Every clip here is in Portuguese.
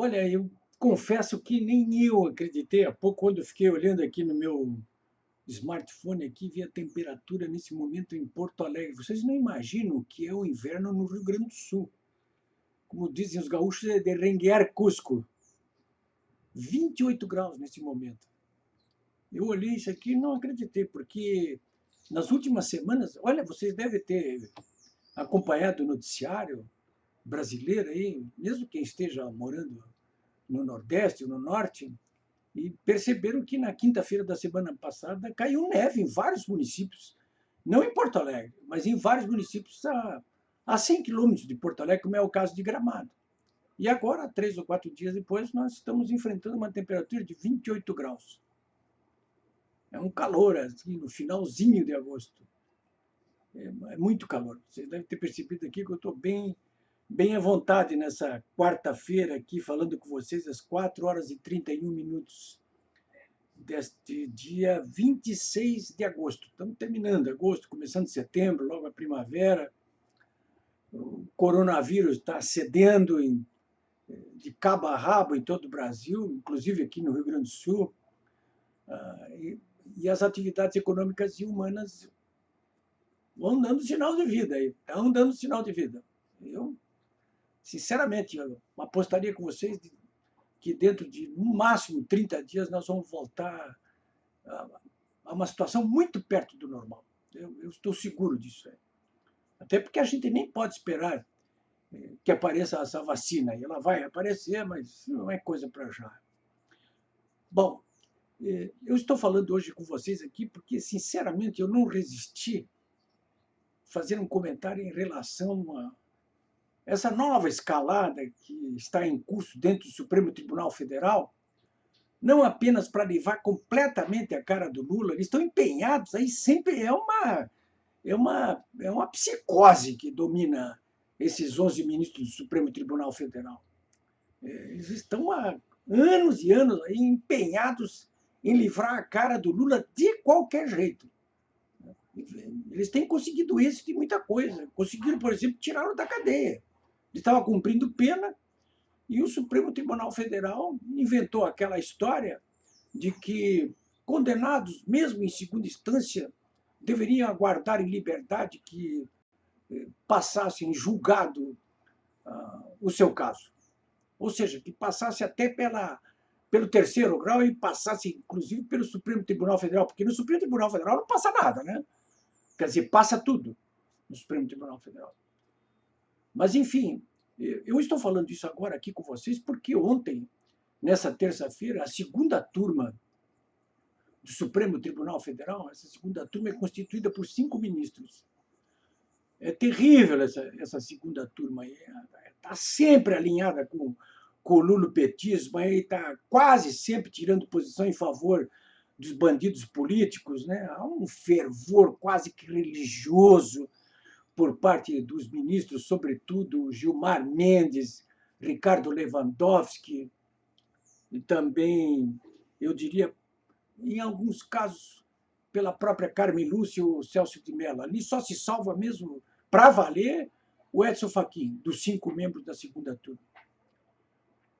Olha, eu confesso que nem eu acreditei há pouco, quando eu fiquei olhando aqui no meu smartphone aqui, vi a temperatura nesse momento em Porto Alegre. Vocês não imaginam o que é o inverno no Rio Grande do Sul. Como dizem os gaúchos, é de renguear Cusco. 28 graus nesse momento. Eu olhei isso aqui e não acreditei, porque nas últimas semanas, olha, vocês devem ter acompanhado o noticiário brasileiro aí, mesmo quem esteja morando no Nordeste ou no Norte, e perceberam que na quinta-feira da semana passada caiu neve em vários municípios, não em Porto Alegre, mas em vários municípios a 100 quilômetros de Porto Alegre, como é o caso de Gramado. E agora, 3 ou 4 dias depois, nós estamos enfrentando uma temperatura de 28 graus. É um calor, assim, no finalzinho de agosto. É muito calor. Vocês devem ter percebido aqui que eu estou bem à vontade nessa quarta-feira aqui, falando com vocês às 4 horas e 31 minutos deste dia 26 de agosto. Estamos terminando agosto, começando setembro, logo a primavera. O coronavírus está cedendo de cabo a rabo em todo o Brasil, inclusive aqui no Rio Grande do Sul. E as atividades econômicas e humanas vão dando sinal de vida, estão dando sinal de vida. Eu, sinceramente, eu apostaria com vocês que dentro de, no máximo, 30 dias, nós vamos voltar a uma situação muito perto do normal. Eu estou seguro disso. Até porque a gente nem pode esperar que apareça essa vacina. Ela vai aparecer, mas não é coisa para já. Bom, eu estou falando hoje com vocês aqui porque, sinceramente, eu não resisti a fazer um comentário em relação a essa nova escalada que está em curso dentro do Supremo Tribunal Federal, não apenas para levar completamente a cara do Lula, eles estão empenhados, aí sempre é uma psicose que domina esses 11 ministros do Supremo Tribunal Federal. Eles estão há anos e anos aí empenhados em livrar a cara do Lula de qualquer jeito. Eles têm conseguido isso de muita coisa. Conseguiram, por exemplo, tirá-lo da cadeia. Ele estava cumprindo pena e o Supremo Tribunal Federal inventou aquela história de que condenados, mesmo em segunda instância, deveriam aguardar em liberdade que passassem julgado o seu caso. Ou seja, que passasse até pelo terceiro grau e passasse, inclusive, pelo Supremo Tribunal Federal, porque no Supremo Tribunal Federal não passa nada, né? Quer dizer, passa tudo no Supremo Tribunal Federal. Mas, enfim, eu estou falando isso agora aqui com vocês porque ontem, nessa terça-feira, a segunda turma do Supremo Tribunal Federal, essa segunda turma é constituída por 5 ministros. É terrível essa segunda turma aí. Está sempre alinhada com o lulopetismo, está quase sempre tirando posição em favor dos bandidos políticos. Né? Há um fervor quase que religioso por parte dos ministros, sobretudo Gilmar Mendes, Ricardo Lewandowski, e também, eu diria, em alguns casos, pela própria Carmen Lúcia ou Celso de Mello. Ali só se salva mesmo, para valer, o Edson Fachin, dos 5 membros da segunda turma.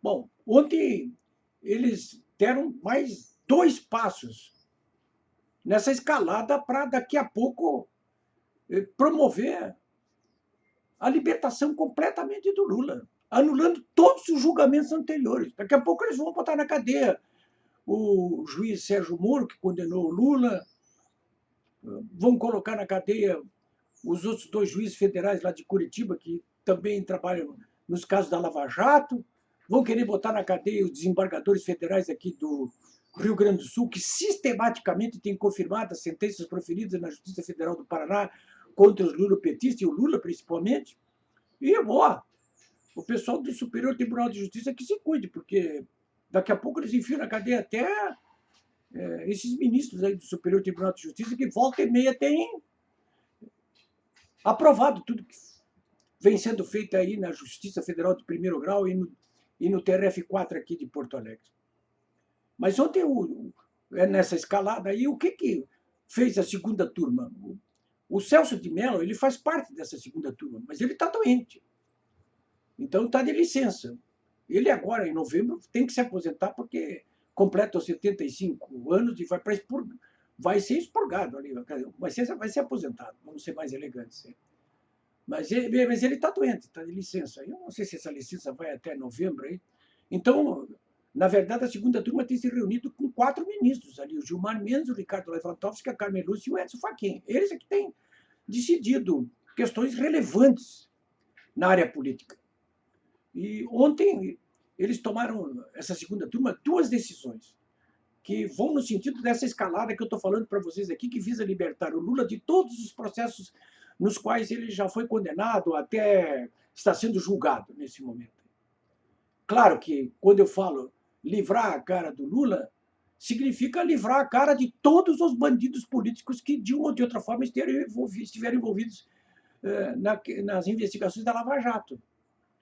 Bom, ontem eles deram mais 2 passos nessa escalada para daqui a pouco promover a libertação completamente do Lula, anulando todos os julgamentos anteriores. Daqui a pouco eles vão botar na cadeia o juiz Sérgio Moro, que condenou o Lula, vão colocar na cadeia os outros 2 juízes federais lá de Curitiba, que também trabalham nos casos da Lava Jato, vão querer botar na cadeia os desembargadores federais aqui do Rio Grande do Sul, que sistematicamente têm confirmado as sentenças proferidas na Justiça Federal do Paraná contra os lulopetistas, e o Lula principalmente. E, ó, o pessoal do Superior Tribunal de Justiça que se cuide, porque daqui a pouco eles enfiam na cadeia até esses ministros aí do Superior Tribunal de Justiça que volta e meia têm aprovado tudo que vem sendo feito aí na Justiça Federal de Primeiro Grau e no TRF4 aqui de Porto Alegre. Mas ontem, nessa escalada aí, o que fez a segunda turma? O Celso de Mello, ele faz parte dessa segunda turma, mas ele está doente. Então está de licença. Ele agora, em novembro, tem que se aposentar porque completa os 75 anos e vai ser expurgado ali, vai ser aposentado, vamos ser mais elegantes. Mas ele está doente, está de licença. Eu não sei se essa licença vai até novembro aí. Então, na verdade, a segunda turma tem se reunido com 4 ministros ali, o Gilmar Mendes, o Ricardo Lewandowski, a Carmen Lúcia e o Edson Fachin. Eles é que têm decidido questões relevantes na área política. E ontem eles tomaram, essa segunda turma, 2 decisões que vão no sentido dessa escalada que eu estou falando para vocês aqui, que visa libertar o Lula de todos os processos nos quais ele já foi condenado, até está sendo julgado nesse momento. Claro que, quando eu falo livrar a cara do Lula, significa livrar a cara de todos os bandidos políticos que, de uma ou de outra forma, estiveram envolvidos nas investigações da Lava Jato.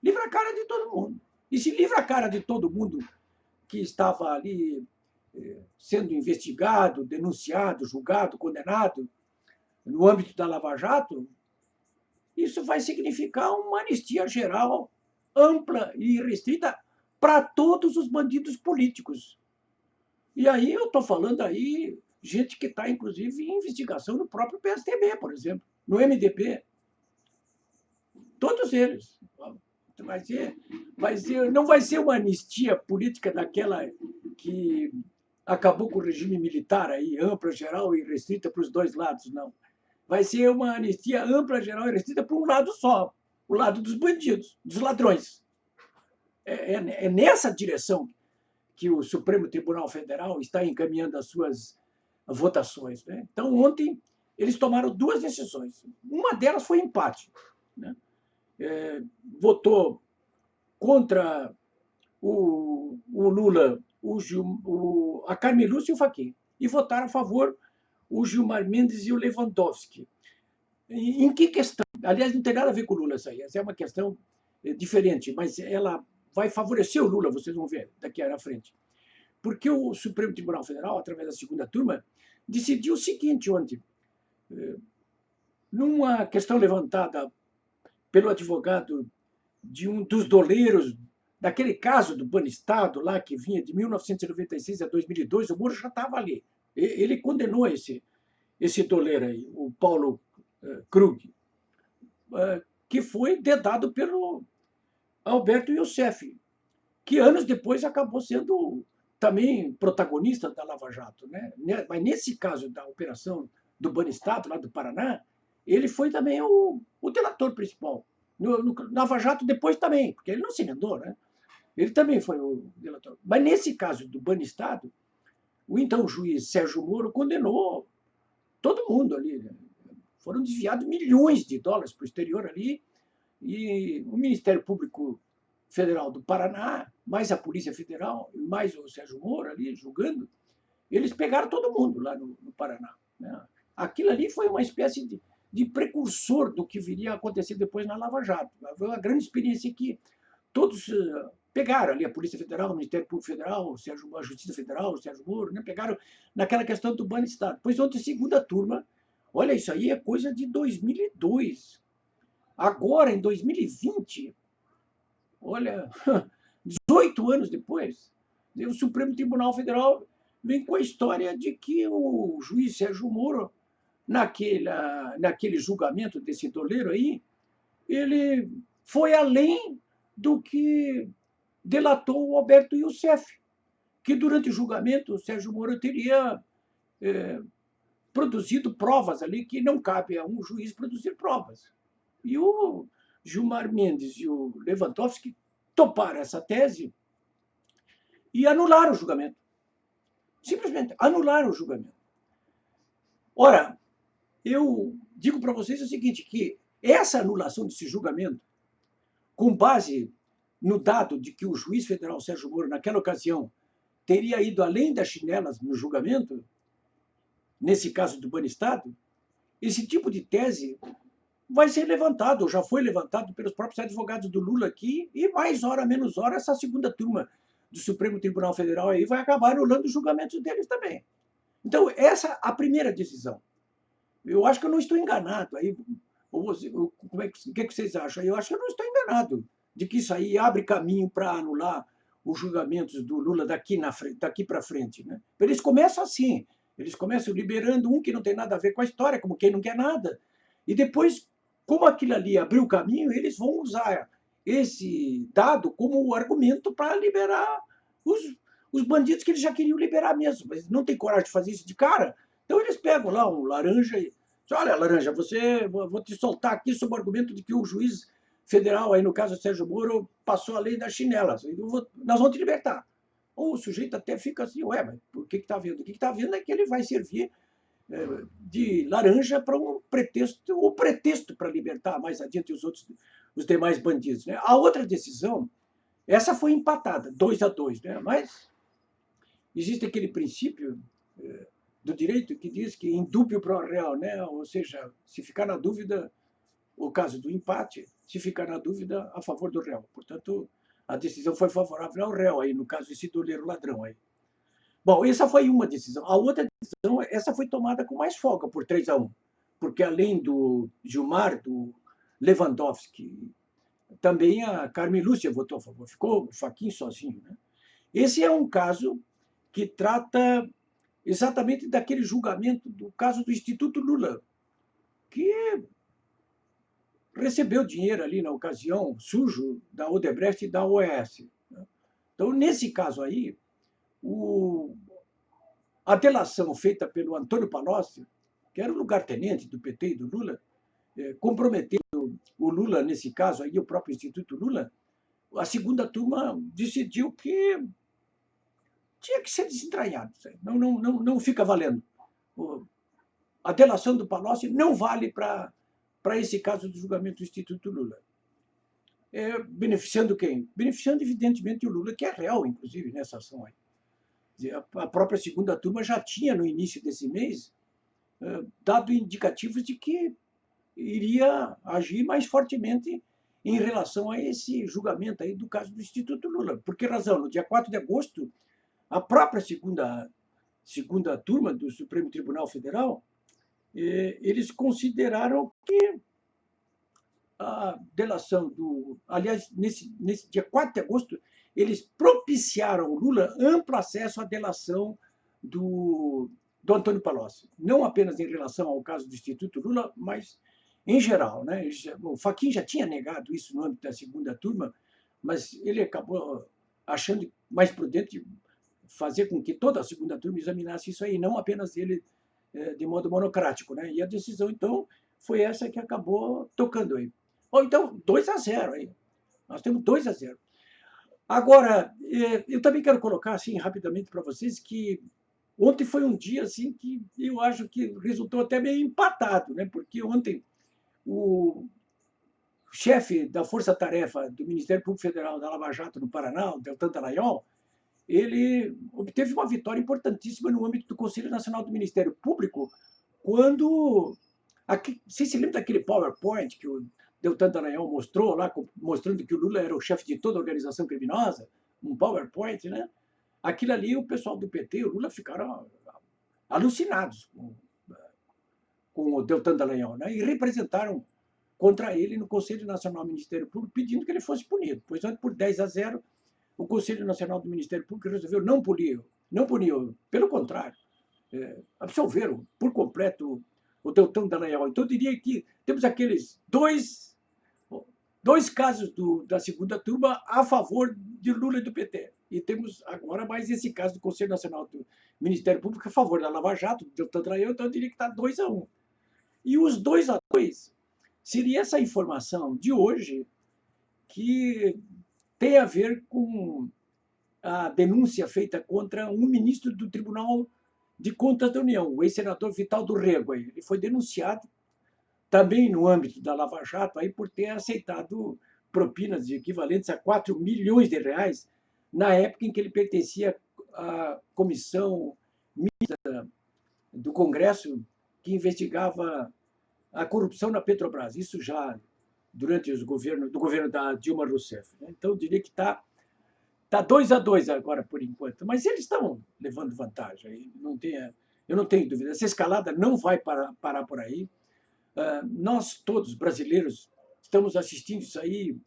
Livra a cara de todo mundo. E se livra a cara de todo mundo que estava ali sendo investigado, denunciado, julgado, condenado no âmbito da Lava Jato, isso vai significar uma anistia geral, ampla e restrita para todos os bandidos políticos. E aí eu estou falando aí gente que está, inclusive, em investigação no próprio PSDB, por exemplo, no MDB. Todos eles. Não vai ser uma anistia política daquela que acabou com o regime militar aí, ampla, geral e restrita para os 2 lados, não. Vai ser uma anistia ampla, geral e restrita para um lado só, o lado dos bandidos, dos ladrões. É nessa direção que o Supremo Tribunal Federal está encaminhando as suas votações. Né? Então, ontem, eles tomaram 2 decisões. Uma delas foi empate. Né? Votou contra o Lula a Carmen Lúcia e o Fachin. E votaram a favor o Gilmar Mendes e o Lewandowski. Em que questão? Aliás, não tem nada a ver com o Lula, essa é uma questão diferente, mas ela vai favorecer o Lula, vocês vão ver daqui à frente. Porque o Supremo Tribunal Federal, através da segunda turma, decidiu o seguinte ontem, numa questão levantada pelo advogado de um dos doleiros, daquele caso do Banestado, lá que vinha de 1996 a 2002, o Moro já estava ali. Ele condenou esse doleiro aí, o Paulo Krug, que foi dedado pelo Alberto Youssef, que anos depois acabou sendo também protagonista da Lava Jato. Né? Mas nesse caso da operação do Banestado, lá do Paraná, ele foi também o delator principal. No Lava Jato depois também, porque ele não se emendou, né? Ele também foi o delator. Mas nesse caso do Banestado, o então juiz Sérgio Moro condenou todo mundo ali. Né? Foram desviados milhões de dólares para o exterior ali, e o Ministério Público Federal do Paraná, mais a Polícia Federal, mais o Sérgio Moro ali julgando, eles pegaram todo mundo lá no Paraná. Né? Aquilo ali foi uma espécie de precursor do que viria a acontecer depois na Lava Jato. Foi uma grande experiência que todos pegaram ali, a Polícia Federal, o Ministério Público Federal, a Justiça Federal, o Sérgio Moro, né? Pegaram naquela questão do Banestado. Depois, ontem, segunda turma, olha, isso aí é coisa de 2002. Agora, em 2020, olha, 18 anos depois, o Supremo Tribunal Federal vem com a história de que o juiz Sérgio Moro, naquele julgamento desse doleiro aí, ele foi além do que delatou o Alberto Youssef, que durante o julgamento o Sérgio Moro teria produzido provas ali que não cabe a um juiz produzir provas. E o Gilmar Mendes e o Lewandowski toparam essa tese e anularam o julgamento. Simplesmente anularam o julgamento. Ora, eu digo para vocês o seguinte, que essa anulação desse julgamento, com base no dado de que o juiz federal Sérgio Moro, naquela ocasião, teria ido além das chinelas no julgamento, nesse caso do Banestado, esse tipo de tese vai ser levantado, ou já foi levantado pelos próprios advogados do Lula aqui, e mais hora, menos hora, essa segunda turma do Supremo Tribunal Federal aí vai acabar anulando os julgamentos deles também. Então, essa é a primeira decisão. Eu acho que eu não estou enganado. Aí, o que vocês acham? Eu acho que eu não estou enganado de que isso aí abre caminho para anular os julgamentos do Lula daqui para frente. Né? Eles começam assim, eles começam liberando um que não tem nada a ver com a história, como quem não quer nada. E depois, como aquilo ali abriu caminho, eles vão usar esse dado como argumento para liberar os bandidos que eles já queriam liberar mesmo, mas não tem coragem de fazer isso de cara. Então eles pegam lá um laranja e dizem, olha, laranja, vou te soltar aqui sob o argumento de que o juiz federal, aí no caso Sérgio Moro, passou a lei das chinelas. Nós vamos te libertar. O sujeito até fica assim, ué, mas o que está vendo? O que está vendo é que ele vai servir de laranja para um pretexto, o pretexto para libertar mais adiante os demais bandidos. Né? A outra decisão, essa foi empatada, 2-2, né? Mas existe aquele princípio do direito que diz que indúbio pro réu, né? Ou seja, se ficar na dúvida, o caso do empate, se ficar na dúvida, a favor do réu. Portanto, a decisão foi favorável ao réu, aí, no caso esse doleiro ladrão. Aí. Bom, essa foi uma decisão. A outra decisão, essa foi tomada com mais folga, por 3-1, porque além do Gilmar, do Lewandowski, também a Carmen Lúcia votou a favor. Ficou o Fachin sozinho. Né? Esse é um caso que trata exatamente daquele julgamento do caso do Instituto Lula, que recebeu dinheiro ali na ocasião, sujo, da Odebrecht e da OAS. Então, nesse caso aí, a delação feita pelo Antônio Palocci, que era o lugartenente do PT e do Lula, comprometendo o Lula, nesse caso aí, o próprio Instituto Lula, a segunda turma decidiu que tinha que ser desentranhado. Não fica valendo. A delação do Palocci não vale para esse caso do julgamento do Instituto Lula. Beneficiando quem? Beneficiando, evidentemente, o Lula, que é réu, inclusive, nessa ação aí. A própria segunda turma já tinha, no início desse mês, dado indicativos de que iria agir mais fortemente em relação a esse julgamento aí do caso do Instituto Lula. Por que razão? No dia 4 de agosto, a própria segunda turma do Supremo Tribunal Federal, eles consideraram que a delação do... Aliás, nesse dia 4 de agosto, eles propiciaram ao Lula amplo acesso à delação do Antônio Palocci. Não apenas em relação ao caso do Instituto Lula, mas em geral. Né? O Fachin já tinha negado isso no âmbito da segunda turma, mas ele acabou achando mais prudente fazer com que toda a segunda turma examinasse isso aí, não apenas ele de modo monocrático. Né? E a decisão, então, foi essa que acabou tocando aí. Ou então, 2-0 aí. Nós temos 2-0. Agora, eu também quero colocar assim rapidamente para vocês que ontem foi um dia assim que eu acho que resultou até meio empatado, né? Porque ontem o chefe da Força-Tarefa do Ministério Público Federal da Lava Jato no Paraná, o Deltan Dallagnol, ele obteve uma vitória importantíssima no âmbito do Conselho Nacional do Ministério Público, quando... Você se lembra daquele PowerPoint que o Deltan Dallagnol mostrou lá, mostrando que o Lula era o chefe de toda a organização criminosa? Um PowerPoint, né? Aquilo ali, o pessoal do PT e o Lula ficaram alucinados com o Deltan Dallagnol, né? E representaram contra ele no Conselho Nacional do Ministério Público, pedindo que ele fosse punido. Pois, por 10-0, o Conselho Nacional do Ministério Público resolveu não punir, pelo contrário, absolveram por completo o Deltan Dallagnol. Então, eu diria que temos aqueles dois casos da segunda turma a favor de Lula e do PT. E temos agora mais esse caso do Conselho Nacional do Ministério Público a favor da Lava Jato, do Deltan Dallagnol, então eu diria que está 2-1. E os 2-2 seria essa informação de hoje que tem a ver com a denúncia feita contra um ministro do Tribunal de Contas da União, o ex-senador Vital do Rego. Ele foi denunciado também no âmbito da Lava Jato aí, por ter aceitado propinas equivalentes a 4 milhões de reais na época em que ele pertencia à comissão mista do Congresso que investigava a corrupção na Petrobras. Isso já durante do governo da Dilma Rousseff. Então, eu diria que está 2-2 agora, por enquanto. Mas eles estão levando vantagem. Eu não tenho dúvida. Essa escalada não vai parar por aí. Nós, todos brasileiros, estamos assistindo isso aí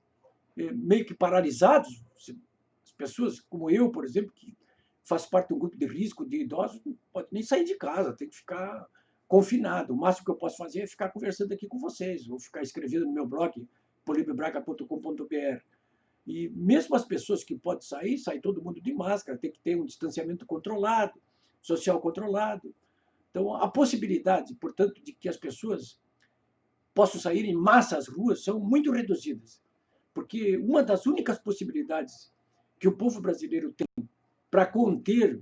meio que paralisados. As pessoas como eu, por exemplo, que faço parte de um grupo de risco de idosos, não pode nem sair de casa, tem que ficar confinado. O máximo que eu posso fazer é ficar conversando aqui com vocês, ou ficar escrevendo no meu blog, polibiobraga.com.br. E mesmo as pessoas que podem sair, sai todo mundo de máscara, tem que ter um distanciamento controlado, social controlado. Então, a possibilidade, portanto, de que as pessoas possam sair em massa às ruas são muito reduzidas. Porque uma das únicas possibilidades que o povo brasileiro tem para conter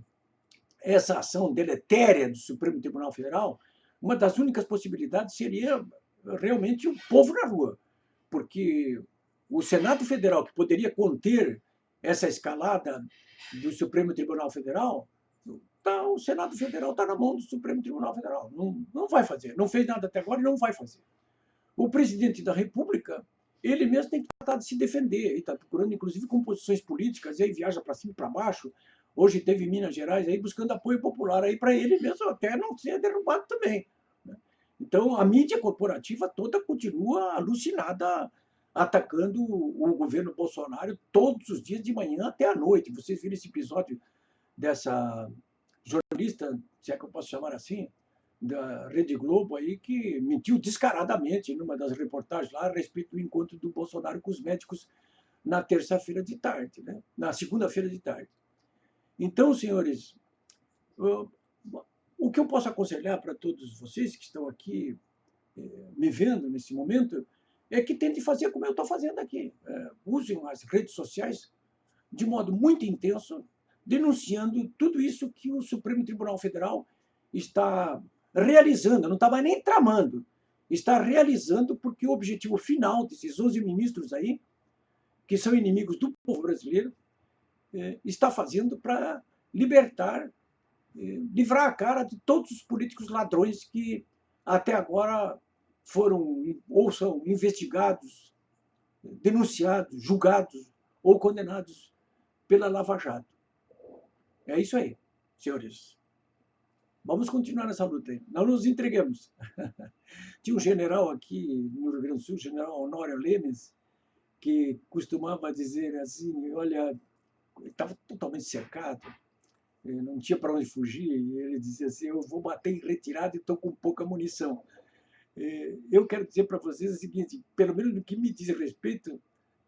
essa ação deletéria do Supremo Tribunal Federal, uma das únicas possibilidades seria realmente o povo na rua. Porque o Senado Federal, que poderia conter essa escalada do Supremo Tribunal Federal, o Senado Federal está na mão do Supremo Tribunal Federal. Não vai fazer. Não fez nada até agora e não vai fazer. O presidente da República, ele mesmo tem que tratar de se defender. Ele está procurando, inclusive, composições políticas, e aí viaja para cima e para baixo. Hoje teve em Minas Gerais aí buscando apoio popular aí para ele mesmo até não ser derrubado também. Então, a mídia corporativa toda continua alucinada atacando o governo Bolsonaro todos os dias de manhã até a noite. Vocês viram esse episódio dessa jornalista, se é que eu posso chamar assim, da Rede Globo aí, que mentiu descaradamente numa das reportagens lá a respeito do encontro do Bolsonaro com os médicos na terça-feira de tarde, né? Na segunda-feira de tarde. Então, senhores, o que eu posso aconselhar para todos vocês que estão aqui me vendo nesse momento é que tentem fazer como eu estou fazendo aqui. Usem as redes sociais de modo muito intenso, denunciando tudo isso que o Supremo Tribunal Federal está realizando, não estava nem tramando, está realizando porque o objetivo final desses 11 ministros aí, que são inimigos do povo brasileiro, está fazendo para libertar, livrar a cara de todos os políticos ladrões que até agora foram ou são investigados, denunciados, julgados ou condenados pela Lava Jato. É isso aí, senhores. Vamos continuar nessa luta aí. Não nos entreguemos. Tinha um general aqui no Rio Grande do Sul, o general Honório Lemes, que costumava dizer assim, olha, ele estava totalmente cercado, não tinha para onde fugir, e ele dizia assim, eu vou bater em retirada e estou com pouca munição. Eu quero dizer para vocês o seguinte, pelo menos no que me diz respeito,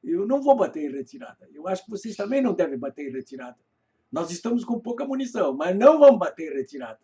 eu não vou bater em retirada. Eu acho que vocês também não devem bater em retirada. Nós estamos com pouca munição, mas não vamos bater em retirada.